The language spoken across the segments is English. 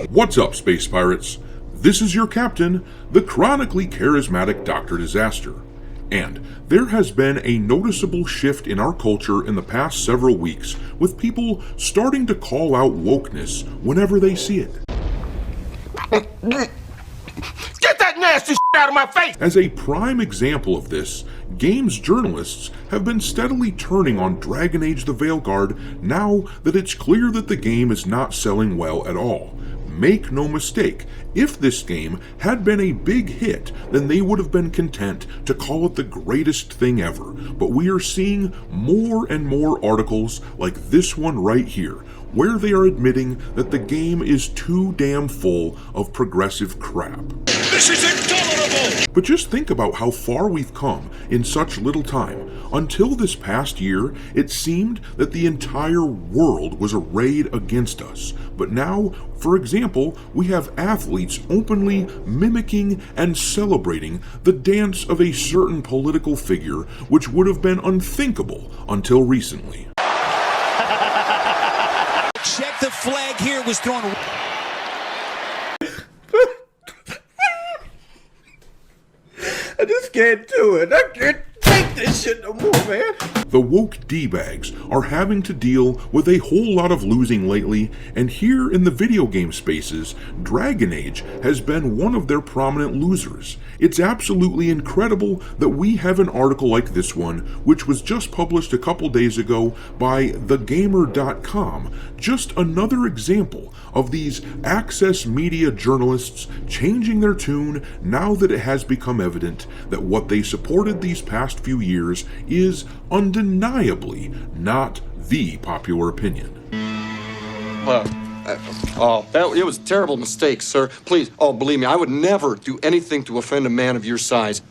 What's up, Space Pirates? This is your captain, the chronically charismatic Dr. Disaster. And there has been a noticeable shift in our culture in the past several weeks, with people starting to call out wokeness whenever they see it. Get that nasty shit out of my face! As a prime example of this, games journalists have been steadily turning on Dragon Age the Veilguard now that it's clear that the game is not selling well at all. Make no mistake, if this game had been a big hit, then they would have been content to call it the greatest thing ever. But we are seeing more and more articles like this one right here, where they are admitting that the game is too damn full of progressive crap. This is intolerable! But just think about how far we've come in such little time. Until this past year, it seemed that the entire world was arrayed against us. But now, for example, we have athletes openly mimicking and celebrating the dance of a certain political figure, which would have been unthinkable until recently. Check the flag here was thrown. I just can't do it. I can't take this shit no more, man. The woke D-bags are having to deal with a whole lot of losing lately, and here in the video game spaces, Dragon Age has been one of their prominent losers. It's absolutely incredible that we have an article like this one, which was just published a couple days ago by thegamer.com, just another example of these access media journalists changing their tune now that it has become evident that what they supported these past few years is undeniably not the popular opinion. It was a terrible mistake, sir. Please, believe me, I would never do anything to offend a man of your size.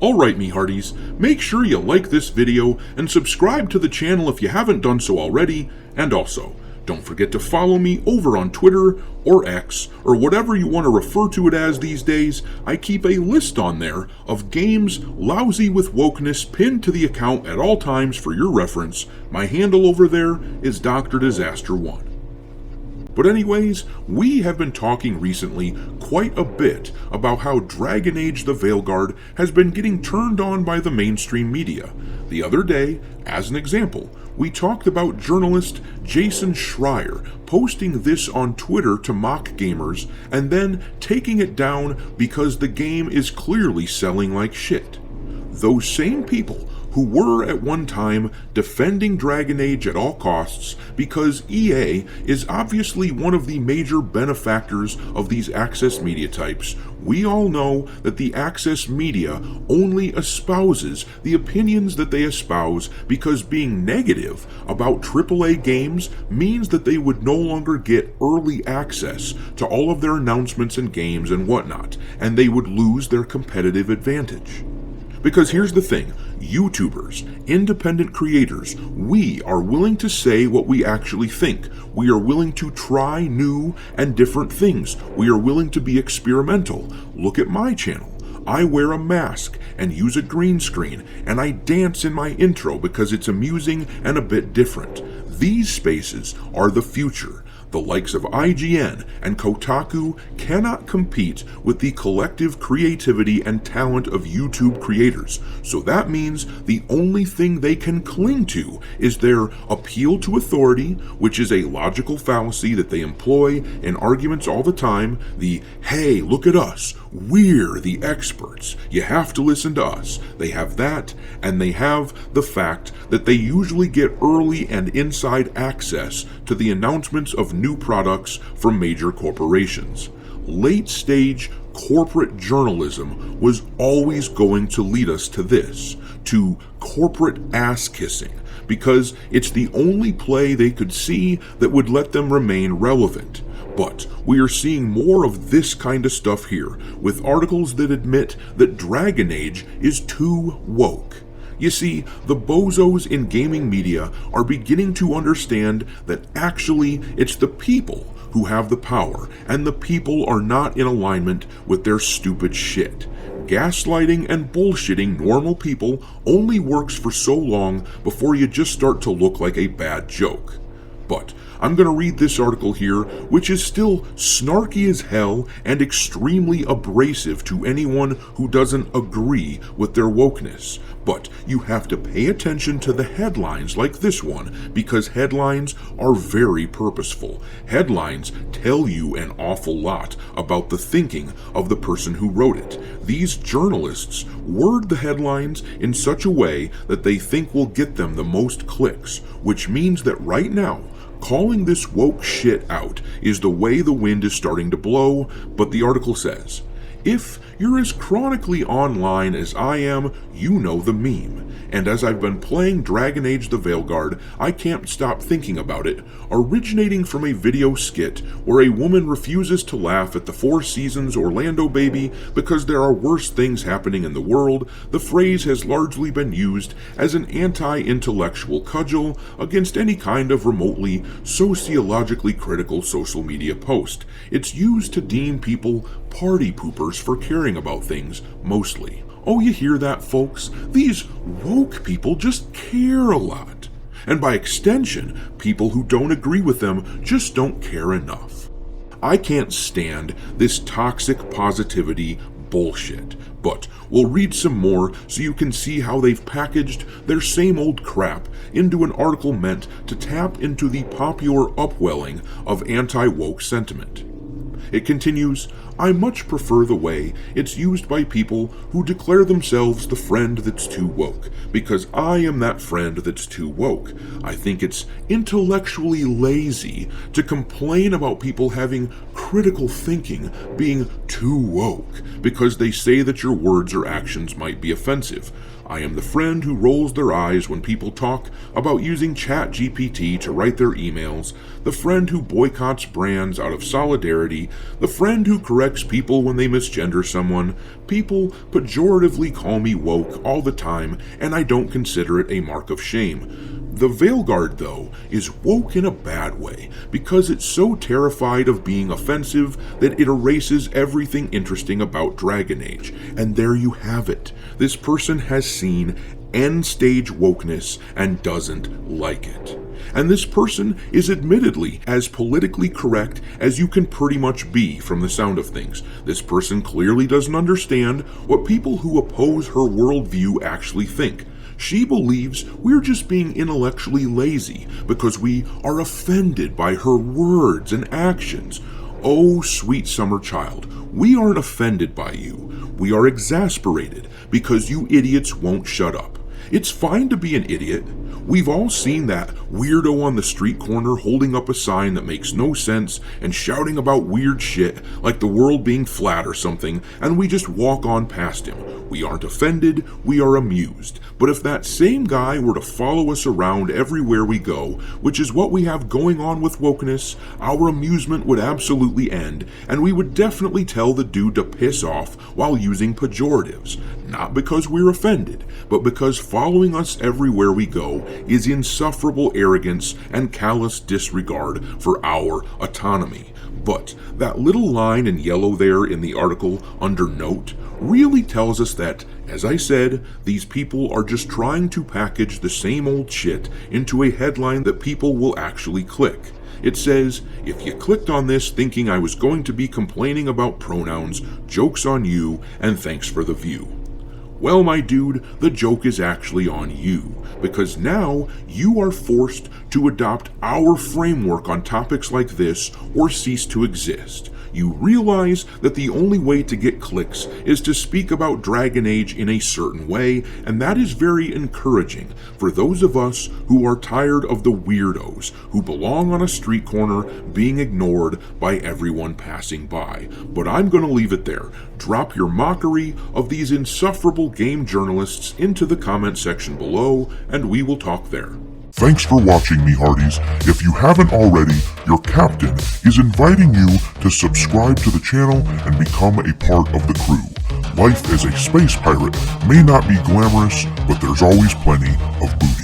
Alright, me hearties, make sure you like this video and subscribe to the channel if you haven't done so already, and also, don't forget to follow me over on Twitter or X, or whatever you want to refer to it as these days. I keep a list on there of games lousy with wokeness pinned to the account at all times for your reference. My handle over there is Dr. Disaster 1. But anyways, we have been talking recently quite a bit about how Dragon Age the Veilguard has been getting turned on by the mainstream media. The other day, as an example, we talked about journalist Jason Schreier posting this on Twitter to mock gamers and then taking it down because the game is clearly selling like shit. Those same people who were at one time defending Dragon Age at all costs because EA is obviously one of the major benefactors of these access media types, we all know that the access media only espouses the opinions that they espouse because being negative about AAA games means that they would no longer get early access to all of their announcements and games and whatnot, and they would lose their competitive advantage. Because here's the thing, YouTubers, independent creators, we are willing to say what we actually think. We are willing to try new and different things. We are willing to be experimental. Look at my channel. I wear a mask and use a green screen, and I dance in my intro because it's amusing and a bit different. These spaces are the future. The likes of IGN and Kotaku cannot compete with the collective creativity and talent of YouTube creators, so that means the only thing they can cling to is their appeal to authority, which is a logical fallacy that they employ in arguments all the time, the, hey, look at us, we're the experts, you have to listen to us. They have that, and they have the fact that they usually get early and inside access to the announcements of new products from major corporations. Late-stage corporate journalism was always going to lead us to this, to corporate ass-kissing, because it's the only play they could see that would let them remain relevant. But we are seeing more of this kind of stuff here, with articles that admit that Dragon Age is too woke. You see, the bozos in gaming media are beginning to understand that actually it's the people who have the power, and the people are not in alignment with their stupid shit. Gaslighting and bullshitting normal people only works for so long before you just start to look like a bad joke. But I'm going to read this article here, which is still snarky as hell and extremely abrasive to anyone who doesn't agree with their wokeness. But you have to pay attention to the headlines like this one, because headlines are very purposeful. Headlines tell you an awful lot about the thinking of the person who wrote it. These journalists word the headlines in such a way that they think will get them the most clicks, which means that right now, calling this woke shit out is the way the wind is starting to blow. But the article says, if you're as chronically online as I am, you know the meme. And as I've been playing Dragon Age the Veilguard, I can't stop thinking about it, originating from a video skit where a woman refuses to laugh at the Four Seasons Orlando baby because there are worse things happening in the world. The phrase has largely been used as an anti-intellectual cudgel against any kind of remotely sociologically critical social media post. It's used to deem people party poopers for caring about things, mostly. Oh, you hear that, folks? These woke people just care a lot. And by extension, people who don't agree with them just don't care enough. I can't stand this toxic positivity bullshit, but we'll read some more so you can see how they've packaged their same old crap into an article meant to tap into the popular upwelling of anti-woke sentiment. It continues, I much prefer the way it's used by people who declare themselves the friend that's too woke, because I am that friend that's too woke. I think it's intellectually lazy to complain about people having critical thinking being too woke, because they say that your words or actions might be offensive. I am the friend who rolls their eyes when people talk about using ChatGPT to write their emails, the friend who boycotts brands out of solidarity, the friend who corrects people when they misgender someone. People pejoratively call me woke all the time, and I don't consider it a mark of shame. The Veilguard, though, is woke in a bad way, because it's so terrified of being offensive that it erases everything interesting about Dragon Age. And there you have it. This person has seen end-stage wokeness and doesn't like it. And this person is admittedly as politically correct as you can pretty much be from the sound of things. This person clearly doesn't understand what people who oppose her worldview actually think. She believes we're just being intellectually lazy because we are offended by her words and actions. Oh, sweet summer child, we aren't offended by you. We are exasperated because you idiots won't shut up. It's fine to be an idiot. We've all seen that weirdo on the street corner holding up a sign that makes no sense and shouting about weird shit like the world being flat or something, and we just walk on past him. We aren't offended, we are amused. But if that same guy were to follow us around everywhere we go, which is what we have going on with wokeness, our amusement would absolutely end, and we would definitely tell the dude to piss off while using pejoratives. Not because we're offended, but because following us everywhere we go is insufferable arrogance and callous disregard for our autonomy. But that little line in yellow there in the article under note really tells us that, as I said, these people are just trying to package the same old shit into a headline that people will actually click. It says, if you clicked on this thinking I was going to be complaining about pronouns, joke's on you, and thanks for the view. Well, my dude, the joke is actually on you, because now you are forced to adopt our framework on topics like this or cease to exist. You realize that the only way to get clicks is to speak about Dragon Age in a certain way, and that is very encouraging for those of us who are tired of the weirdos who belong on a street corner being ignored by everyone passing by. But I'm going to leave it there. Drop your mockery of these insufferable game journalists into the comment section below, and we will talk there. Thanks for watching, me hearties. If you haven't already, your captain is inviting you to subscribe to the channel and become a part of the crew. Life as a space pirate may not be glamorous, but there's always plenty of booty.